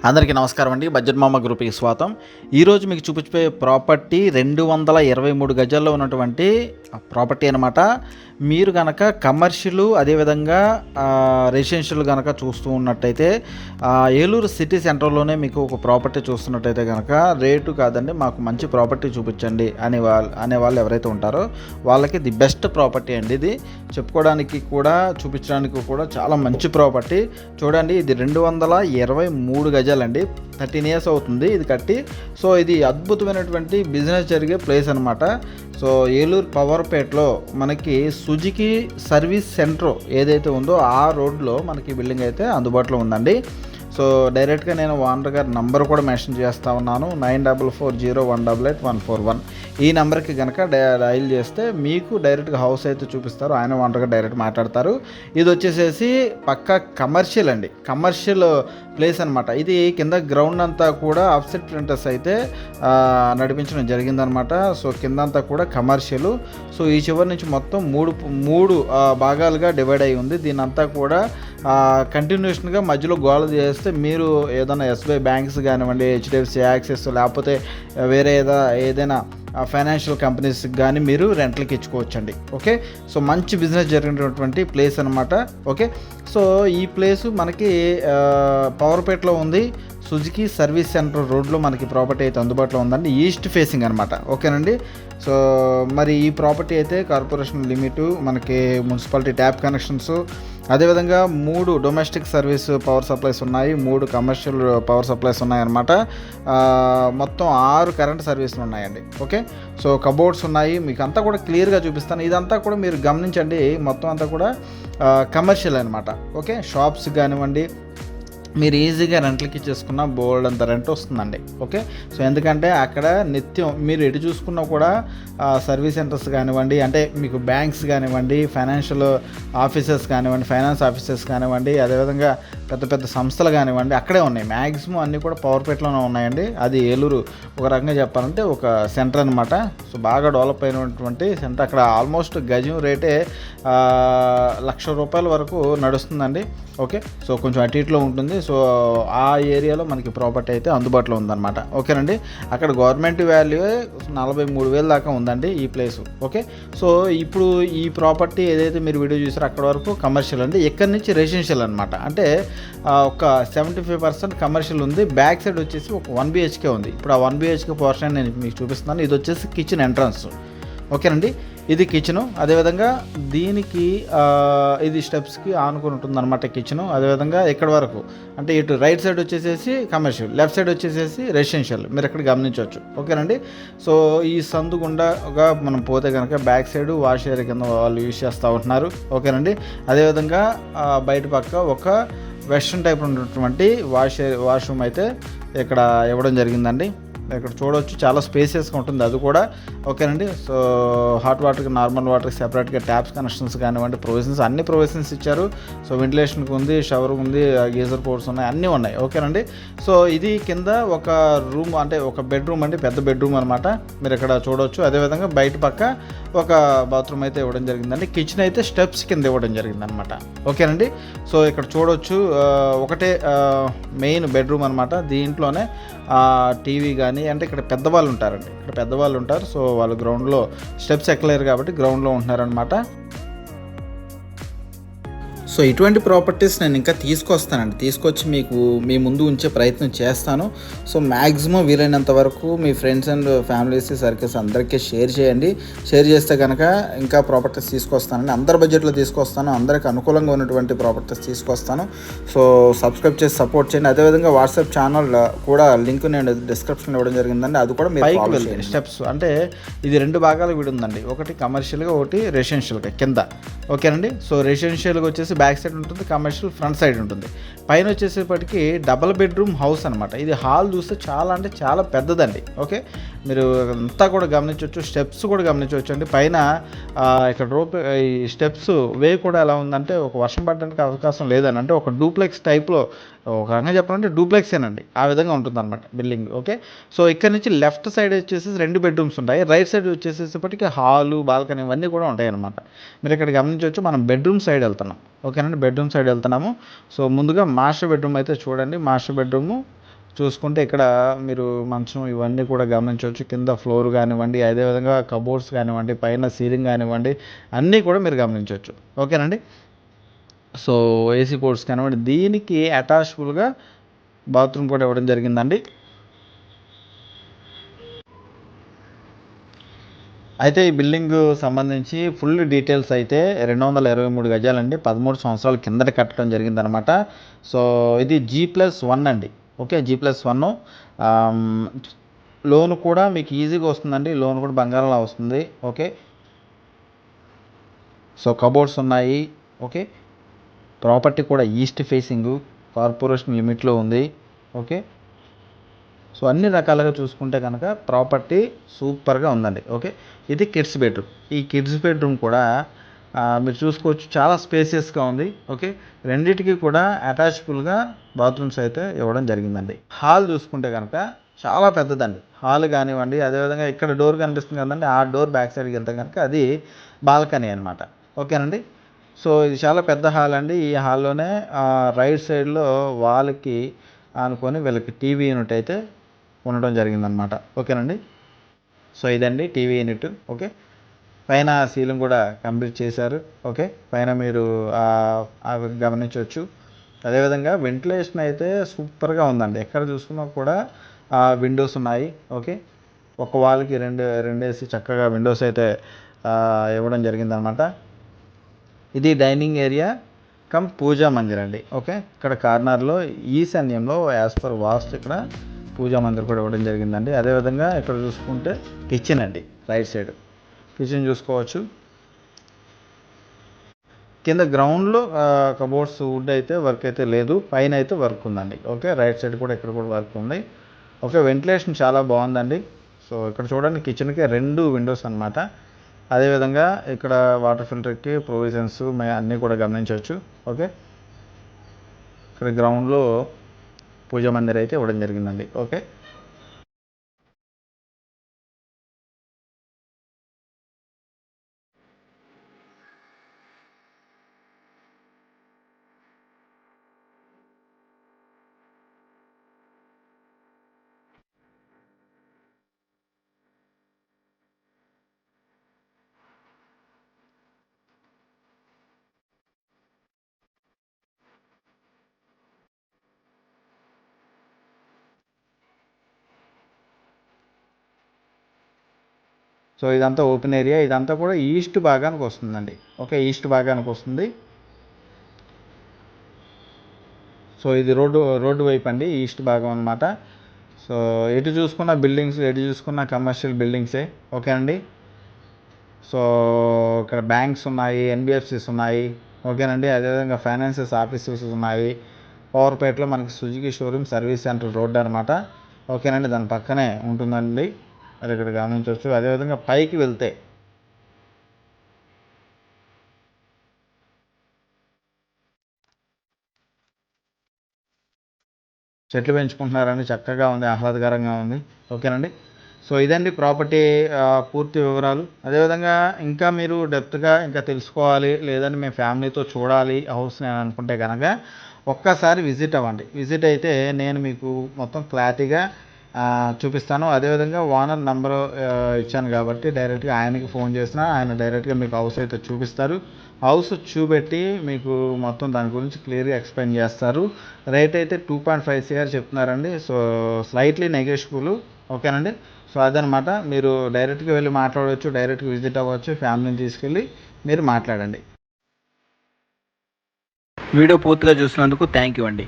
అందరికీ నమస్కారం అండి. బడ్జెట్ మామ గ్రూప్కి స్వాగతం. ఈరోజు మీకు చూపించే ప్రాపర్టీ 223 గజాల్లో ఉన్నటువంటి ప్రాపర్టీ అనమాట. మీరు కనుక కమర్షియల్ అదేవిధంగా రెసిడెన్షియల్ కనుక చూస్తూ ఉన్నట్టయితే ఏలూరు సిటీ సెంటర్లోనే మీకు ఒక ప్రాపర్టీ చూస్తున్నట్టయితే కనుక రేటు కాదండి, మాకు మంచి ప్రాపర్టీ చూపించండి అనేవాళ్ళు ఎవరైతే ఉంటారో వాళ్ళకి ది బెస్ట్ ప్రాపర్టీ అండి. ఇది చెప్పుకోవడానికి కూడా చూపించడానికి కూడా చాలా మంచి ప్రాపర్టీ. చూడండి, ఇది 223 గజాలండి. 13 years అవుతుంది ఇది కట్టి. సో ఇది అద్భుతమైనటువంటి బిజినెస్ జరిగే ప్లేస్ అనమాట. సో ఏలూరు పవర్పేటలో మనకి సుజుకి సర్వీస్ సెంటర్ ఏదైతే ఉందో ఆ రోడ్లో మనకి బిల్డింగ్ అయితే అందుబాటులో ఉందండి. సో డైరెక్ట్గా నేను ఓనర్ గారి నంబర్ కూడా మెన్షన్ చేస్తూ ఉన్నాను, 9440188141. ఈ నెంబర్కి కనుక డైల్ చేస్తే మీకు డైరెక్ట్గా హౌస్ అయితే చూపిస్తారు, ఆయన ఓనర్గా డైరెక్ట్ మాట్లాడతారు. ఇది వచ్చేసేసి పక్కా కమర్షియల్ అండి, కమర్షియల్ ప్లేస్ అనమాట. ఇది కింద గ్రౌండ్ అంతా కూడా ఆఫ్సెట్ ప్రింటర్స్ అయితే నడిపించడం జరిగిందనమాట. సో కిందంతా కూడా కమర్షియల్. సో ఈ చివరి నుంచి మొత్తం మూడు భాగాలుగా డివైడ్ అయి ఉంది. దీని అంతా కూడా కంటిన్యూషన్గా మధ్యలో గోల చేస్తే మీరు ఏదైనా ఎస్బీఐ బ్యాంక్స్ కానివ్వండి, హెచ్డిఎఫ్సి, యాక్సిస్, లేకపోతే వేరే ఏదైనా ఫైనాన్షియల్ కంపెనీస్కి కానీ మీరు రెంట్లకి ఇచ్చుకోవచ్చండి. ఓకే, సో మంచి బిజినెస్ జరిగినటువంటి ప్లేస్ అనమాట. ఓకే, సో ఈ ప్లేసు మనకి పవర్పేటలో ఉంది. సుజుకి సర్వీస్ సెంటర్ రోడ్లో మనకి ప్రాపర్టీ అయితే అందుబాటులో ఉందండి, ఈస్ట్ ఫేసింగ్ అనమాట. ఓకేనండి. సో మరి ఈ ప్రాపర్టీ అయితే కార్పొరేషన్ లిమిటు, మనకి మున్సిపాలిటీ ట్యాప్ కనెక్షన్స్, అదేవిధంగా 3 డొమెస్టిక్ సర్వీస్ పవర్ సప్లైస్ ఉన్నాయి, 3 కమర్షియల్ పవర్ సప్లైస్ ఉన్నాయన్నమాట. మొత్తం 6 కరెంట్ సర్వీసులు ఉన్నాయండి. ఓకే, సో కబోర్డ్స్ ఉన్నాయి, మీకు అంతా కూడా క్లియర్గా చూపిస్తాను. ఇదంతా కూడా మీరు గమనించండి, మొత్తం అంతా కూడా కమర్షియల్ అనమాట. ఓకే, షాప్స్ కానివ్వండి మీరు ఈజీగా రెంట్లకి ఇచ్చేసుకున్న బోల్డ్ అంత రెంట్ వస్తుందండి. ఓకే, సో ఎందుకంటే అక్కడ నిత్యం మీరు ఎటు చూసుకున్నా కూడా సర్వీస్ సెంటర్స్ కానివ్వండి, అంటే మీకు బ్యాంక్స్ కానివ్వండి, ఫైనాన్షియల్ ఆఫీసెస్ కానివ్వండి, ఫైనాన్స్ ఆఫీసెస్ కానివ్వండి, అదేవిధంగా పెద్ద పెద్ద సంస్థలు కానివ్వండి అక్కడే ఉన్నాయి. మ్యాక్సిమం అన్నీ కూడా పవర్పేటలోనే ఉన్నాయండి. అది ఏలూరు ఒక రకంగా చెప్పాలంటే ఒక సెంటర్ అనమాట. సో బాగా డెవలప్ అయినటువంటి సెంటర్. అక్కడ ఆల్మోస్ట్ గజం రేటే ₹1,00,000 వరకు నడుస్తుందండి. ఓకే, సో కొంచెం అటు ఇటులో ఉంటుంది. సో ఆ ఏరియాలో మనకి ప్రాపర్టీ అయితే అందుబాటులో ఉందన్నమాట. ఓకేనండి. అక్కడ గవర్నమెంట్ వాల్యూ 43,000 దాకా ఉందండి ఈ ప్లేసు. ఓకే, సో ఇప్పుడు ఈ ప్రాపర్టీ ఏదైతే మీరు వీడియో చూసారో అక్కడ వరకు కమర్షియల్ అండి. ఎక్కడి నుంచి రెసిడెన్షియల్ అనమాట. అంటే ఒక 75% కమర్షియల్ ఉంది. బ్యాక్ సైడ్ వచ్చేసి ఒక 1 BHK ఉంది. ఇప్పుడు ఆ 1 BHK పోర్షన్ నేను మీకు చూపిస్తున్నాను. ఇది వచ్చేసి కిచెన్ ఎంట్రన్స్. ఓకేనండి, ఇది కిచెను. అదేవిధంగా దీనికి ఇది స్టెప్స్కి ఆనుకుని ఉంటుంది అనమాట కిచెను. అదేవిధంగా ఇక్కడ వరకు అంటే ఇటు రైట్ సైడ్ వచ్చేసేసి కమర్షియల్, లెఫ్ట్ సైడ్ వచ్చేసేసి రెసిడెన్షియల్ మీరు ఇక్కడ గమనించవచ్చు. ఓకేనండి. సో ఈ సందు గుండాగా మనం పోతే కనుక బ్యాక్ సైడ్ వాష్ ఏరియా కింద వాళ్ళు యూజ్ చేస్తూ ఉంటున్నారు. ఓకేనండి. అదేవిధంగా బయట పక్క ఒక వెస్ట్రన్ టైప్ ఉన్నటువంటి వాష్రూమ్ అయితే ఇక్కడ ఇవ్వడం జరిగిందండి. ఇక్కడ చూడవచ్చు, చాలా స్పేసియస్గా ఉంటుంది అది కూడా. ఓకేనండి. సో హాట్ వాటర్కి, నార్మల్ వాటర్కి సెపరేట్గా ట్యాప్స్ కనెక్షన్స్ కానివ్వండి, ప్రొవిజన్స్ అన్ని ప్రొవిజన్స్ ఇచ్చారు. సో వెంటిలేషన్కి ఉంది, షవర్ ఉంది, గీజర్ పోర్ట్స్ ఉన్నాయి, అన్నీ ఉన్నాయి. ఓకేనండి. సో ఇది కింద ఒక రూమ్, అంటే ఒక బెడ్రూమ్ అండి, పెద్ద బెడ్రూమ్ అనమాట. మీరు ఇక్కడ చూడవచ్చు. అదేవిధంగా బయట పక్క ఒక బాత్రూమ్ అయితే ఇవ్వడం జరిగిందండి. కిచెన్ అయితే స్టెప్స్ కింద ఇవ్వడం జరిగిందనమాట. ఓకేనండి. సో ఇక్కడ చూడవచ్చు, ఒకటే మెయిన్ బెడ్రూమ్ అనమాట. దీంట్లోనే టీవీ కానీ, అంటే ఇక్కడ పెద్దవాళ్ళు ఉంటారండి, ఇక్కడ పెద్దవాళ్ళు ఉంటారు. సో వాళ్ళు గ్రౌండ్లో స్టెప్స్ ఎక్కలేరు కాబట్టి గ్రౌండ్లో ఉంటున్నారనమాట. సో ఇటువంటి ప్రాపర్టీస్ నేను ఇంకా తీసుకొచ్చి మీకు మీ ముందు ఉంచే ప్రయత్నం చేస్తాను. సో మ్యాక్సిమం వీలైనంత వరకు మీ ఫ్రెండ్స్ అండ్ ఫ్యామిలీస్ సర్కిల్స్ అందరికీ షేర్ చేయండి. షేర్ చేస్తే కనుక ఇంకా ప్రాపర్టీస్ తీసుకొస్తానండి. అందరి బడ్జెట్లో తీసుకొస్తాను, అందరికి అనుకూలంగా ఉన్నటువంటి ప్రాపర్టీస్ తీసుకొస్తాను. సో సబ్స్క్రైబ్ చేసి సపోర్ట్ చేయండి. అదేవిధంగా వాట్సాప్ ఛానల్ కూడా లింక్ నేను డిస్క్రిప్షన్లో ఇవ్వడం జరిగిందండి, అది కూడా మీరు పైకి వెళ్ళండి. స్టెప్స్ అంటే ఇది 2 భాగాలు విడుందండి, ఒకటి కమర్షియల్గా, ఒకటి రెసిడెన్షియల్గా కింద. ఓకేనండి. సో రెసిడెన్షియల్గా వచ్చేసి బ్యాక్ సైడ్ ఉంటుంది, కమర్షియల్ ఫ్రంట్ సైడ్ ఉంటుంది. పైన వచ్చేసేపటికి డబల్ బెడ్రూమ్ హౌస్ అనమాట. ఇది హాల్ చూస్తే చాలా అంటే చాలా పెద్దదండి. ఓకే, మీరు అంతా కూడా గమనించవచ్చు, స్టెప్స్ కూడా గమనించవచ్చు అండి. పైన ఇక్కడ ఈ స్టెప్స్ వే కూడా ఎలా ఉందంటే ఒక వర్షం పడడానికి అవకాశం లేదని, అంటే ఒక డూప్లెక్స్ టైప్లో, ఒక రకంగా చెప్పాలంటే డూప్లెక్సేనండి, ఆ విధంగా ఉంటుంది అనమాట బిల్డింగ్. ఓకే, సో ఇక్కడ నుంచి లెఫ్ట్ సైడ్ వచ్చేసి 2 బెడ్రూమ్స్ ఉంటాయి, రైట్ సైడ్ వచ్చేసేపటికి హాలు, బాల్కనీ ఇవన్నీ కూడా ఉంటాయి అనమాట. మీరు ఇక్కడ గమనించవచ్చు. మనం బెడ్రూమ్ సైడ్ వెళ్తున్నాం. ఓకేనండి, బెడ్రూమ్ సైడ్ వెళ్తున్నాము. సో ముందుగా మాస్టర్ బెడ్రూమ్ అయితే చూడండి. మాస్టర్ బెడ్రూము చూసుకుంటే ఇక్కడ మీరు మంచం ఇవన్నీ కూడా గమనించవచ్చు. కింద ఫ్లోర్ కానివ్వండి, అదేవిధంగా కబోర్డ్స్ కానివ్వండి, పైన సీలింగ్ కానివ్వండి, అన్నీ కూడా మీరు గమనించవచ్చు. ఓకేనండి. సో ఏసీ పోర్ట్స్ కానివ్వండి, దీనికి అటాచ్బుల్గా బాత్రూమ్ కూడా ఇవ్వడం జరిగిందండి. అయితే ఈ బిల్డింగ్ సంబంధించి ఫుల్ డీటెయిల్స్ అయితే 223 గజాలండి. 13 సంవత్సరాల కిందట కట్టడం జరిగిందనమాట. సో ఇది G+1 అండి. Okay, G+1. లోన్ కూడా మీకు ఈజీగా వస్తుందండి. లోన్ కూడా బంగారంలా వస్తుంది. ఓకే, సో కబోర్డ్స్ ఉన్నాయి. ఓకే, ప్రాపర్టీ కూడా ఈస్ట్ ఫేసింగ్ కార్పొరేషన్ లిమిట్లో ఉంది. ఓకే, సో అన్ని రకాలుగా చూసుకుంటే కనుక ప్రాపర్టీ సూపర్గా ఉందండి. ఓకే, ఇది కిడ్స్ బెడ్రూమ్. ఈ కిడ్స్ బెడ్రూమ్ కూడా మీరు చూసుకోవచ్చు, చాలా స్పేసియస్గా ఉంది. ఓకే, రెండింటికి కూడా అటాచ్బుల్గా బాత్రూమ్స్ అయితే ఇవ్వడం జరిగిందండి. హాల్ చూసుకుంటే కనుక చాలా పెద్దదండి. హాల్ కానివ్వండి, అదేవిధంగా ఇక్కడ డోర్ కనిపిస్తుంది కదండి, ఆ డోర్ బ్యాక్ సైడ్కి వెళ్తే కనుక అది బాల్కనీ అనమాట. ఓకేనండి. సో ఇది చాలా పెద్ద హాల్ అండి. ఈ హాల్లోనే రైట్ సైడ్లో వాల్కి అనుకొని వీళ్ళకి టీవీ యూనిట్ అయితే ఉండడం జరిగిందనమాట. ఓకేనండి. సో ఇదండి టీవీ యూనిట్. ఓకే, పైన సీలింగ్ కూడా కంప్లీట్ చేశారు. ఓకే, పైన మీరు అవి గమనించవచ్చు. అదేవిధంగా వెంటిలేషన్ అయితే సూపర్గా ఉందండి. ఎక్కడ చూసుకున్నా కూడా విండోస్ ఉన్నాయి. ఓకే, ఒక వాల్కి రెండేసి చక్కగా విండోస్ అయితే ఇవ్వడం జరిగిందనమాట. ఇది డైనింగ్ ఏరియా కమ్ పూజా మందిర్ అండి. ఓకే, ఇక్కడ కార్నర్లో ఈశాన్యంలో యాజ్ పర్ వాస్తు ఇక్కడ పూజా మందిర్ కూడా ఇవ్వడం జరిగిందండి. అదేవిధంగా ఇక్కడ చూసుకుంటే కిచెన్ అండి. రైట్ సైడ్ కిచెన్ చూసుకోవచ్చు. కింద గ్రౌండ్లో కబోర్డ్స్ వుడ్ అయితే వర్క్ అయితే లేదు, పైన అయితే వర్క్ ఉందండి. ఓకే, రైట్ సైడ్ కూడా ఇక్కడ కూడా వర్క్ ఉంది. ఓకే, వెంటిలేషన్ చాలా బాగుందండి. సో ఇక్కడ చూడండి, కిచెన్కి 2 విండోస్ అనమాట. అదేవిధంగా ఇక్కడ వాటర్ ఫిల్టర్కి ప్రొవిజన్స్ అన్నీ కూడా గమనించవచ్చు. ఓకే, ఇక్కడ గ్రౌండ్లో పూజా మందిర్ అయితే ఇవ్వడం జరిగిందండి. ఓకే, సో ఇదంతా ఓపెన్ ఏరియా. ఇదంతా కూడా ఈస్ట్ భాగానికి వస్తుందండి. ఓకే, ఈస్ట్ భాగానికి వస్తుంది. సో ఇది రోడ్డు వైపు అండి, ఈస్ట్ భాగం అనమాట. సో ఎటు చూసుకున్న బిల్డింగ్స్, ఎటు చూసుకున్న కమర్షియల్ బిల్డింగ్సే. ఓకే అండి. సో ఇక్కడ బ్యాంక్స్ ఉన్నాయి, ఎన్బిఎఫ్సిస్ ఉన్నాయి. ఓకేనండి. అదేవిధంగా ఫైనాన్సెస్ ఆఫీసెస్ ఉన్నాయి. పవర్పేటలో మనకి Suzuki showroom service centre road అనమాట. ఓకేనండి, దాని పక్కనే ఉంటుందండి. అది ఇక్కడ గమనించవచ్చు. అదేవిధంగా పైకి వెళ్తే చెట్లు పెంచుకుంటున్నారని చక్కగా ఉంది, ఆహ్లాదకరంగా ఉంది. ఓకేనండి. సో ఇదండి ప్రాపర్టీ పూర్తి వివరాలు. అదేవిధంగా ఇంకా మీరు డెప్త్గా ఇంకా తెలుసుకోవాలి, లేదంటే మీ ఫ్యామిలీతో చూడాలి హౌస్ని అని అనుకుంటే కనుక ఒక్కసారి విజిట్ అవ్వండి. విజిట్ అయితే నేను మీకు మొత్తం క్లారిటీగా చూపిస్తాను. అదేవిధంగా ఓనర్ నెంబరు ఇచ్చాను కాబట్టి డైరెక్ట్గా ఆయనకి ఫోన్ చేసినా ఆయన డైరెక్ట్గా మీకు హౌస్ అయితే చూపిస్తారు. హౌస్ చూపెట్టి మీకు మొత్తం దాని గురించి క్లియర్గా ఎక్స్ప్లెయిన్ చేస్తారు. రేట్ అయితే 2.5 CR చెప్తున్నారండి. So slightly negotiable. ఓకేనండి. సో అదనమాట, మీరు డైరెక్ట్గా వెళ్ళి మాట్లాడవచ్చు, డైరెక్ట్గా విజిట్ అవ్వచ్చు, ఫ్యామిలీని తీసుకెళ్ళి మీరు మాట్లాడండి. వీడియో పూర్తిగా చూసినందుకు థ్యాంక్ యూ అండి.